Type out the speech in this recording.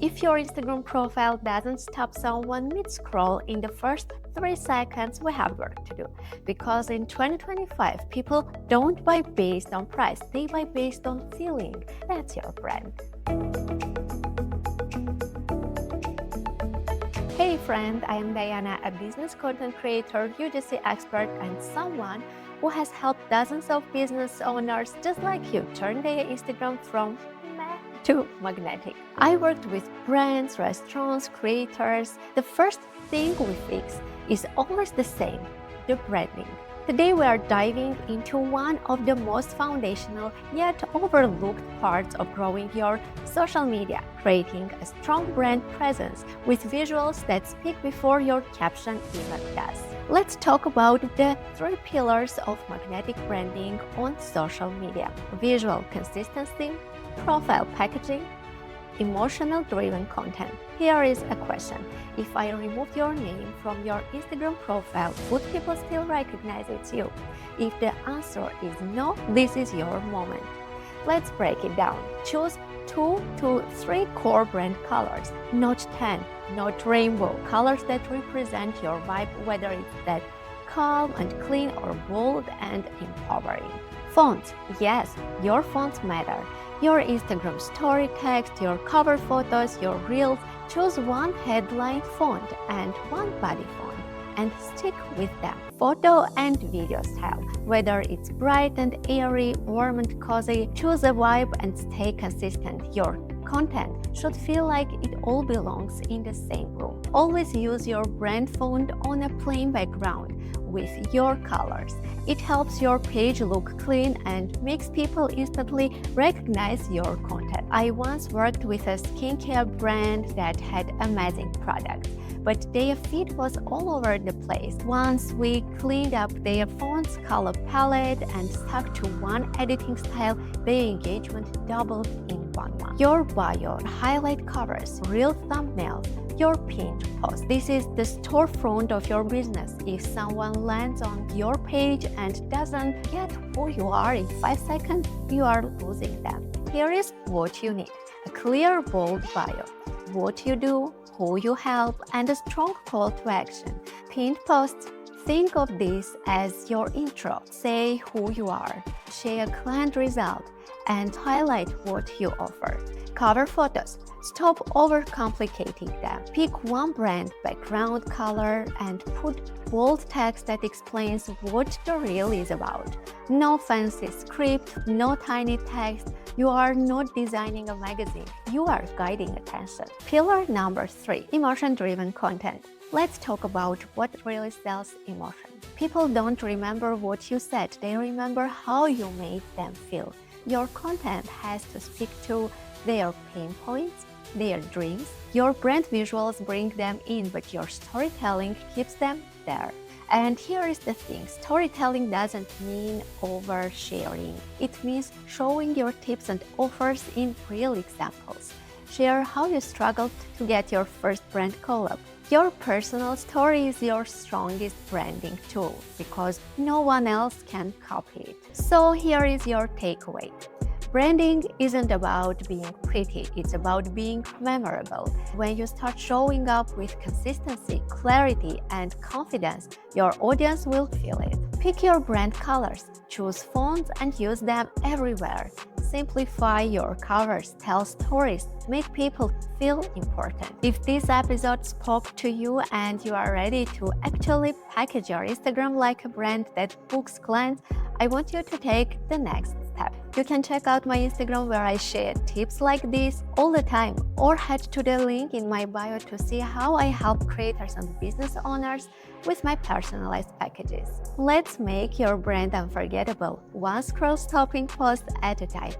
if your Instagram profile doesn't stop someone mid-scroll in the first 3 seconds, we have work to do. Because in 2025, people don't buy based on price, they buy based on feeling. That's your brand. Hey friend, I am Diana, a business content creator, UGC expert, and someone who has helped dozens of business owners just like you turn their Instagram from meh to magnetic. I worked with brands, restaurants, creators. The first thing we fix is always the same, the branding. Today we are diving into one of the most foundational yet overlooked parts of growing your social media, creating a strong brand presence with visuals that speak before your caption even does. Let's talk about the 3 pillars of magnetic branding on social media: visual consistency, profile packaging, emotional-driven content. Here is a question. If I removed your name from your Instagram profile, would people still recognize it's you? If the answer is no, this is your moment. Let's break it down. Choose 2 to 3 core brand colors, not 10, not rainbow, colors that represent your vibe, whether it's that calm and clean or bold and empowering. Fonts. Yes, your fonts matter. Your Instagram story text, your cover photos, your reels. Choose one headline font and one body font and stick with them. Photo and video style. Whether it's bright and airy, warm and cozy, choose a vibe and stay consistent. Your content should feel like it all belongs in the same room. Always use your brand font on a plain background with your colors. It helps your page look clean and makes people instantly recognize your content. I once worked with a skincare brand that had amazing products, but their feed was all over the place. Once we cleaned up their font's color palette and stuck to one editing style, their engagement doubled in 1 month. Your bio, highlight covers, real thumbnails, your pinned post. This is the storefront of your business. If someone lands on your page and doesn't get who you are in 5 seconds, you are losing them. Here is what you need: a clear, bold bio, what you do, who you help, and a strong call to action. Pinned posts. Think of this as your intro. Say who you are, share a client result, and highlight what you offer. Cover photos. Stop overcomplicating them. Pick one brand background color and put bold text that explains what the reel is about. No fancy script, no tiny text. You are not designing a magazine. You are guiding attention. Pillar number 3, emotion-driven content. Let's talk about what really sells emotion. People don't remember what you said, they remember how you made them feel. Your content has to speak to their pain points, their dreams. Your brand visuals bring them in, but your storytelling keeps them there. And here is the thing, storytelling doesn't mean oversharing. It means showing your tips and offers in real examples. Share how you struggled to get your first brand collab. Your personal story is your strongest branding tool because no one else can copy it. So here is your takeaway. Branding isn't about being pretty, it's about being memorable. When you start showing up with consistency, clarity, and confidence, your audience will feel it. Pick your brand colors, choose fonts, and use them everywhere. Simplify your covers, tell stories, make people feel important. If this episode spoke to you and you are ready to actually package your Instagram like a brand that books clients, I want you to take the next step. You can check out my Instagram where I share tips like this all the time, or head to the link in my bio to see how I help creators and business owners with my personalized packages. Let's make your brand unforgettable, one scroll-stopping post at a time.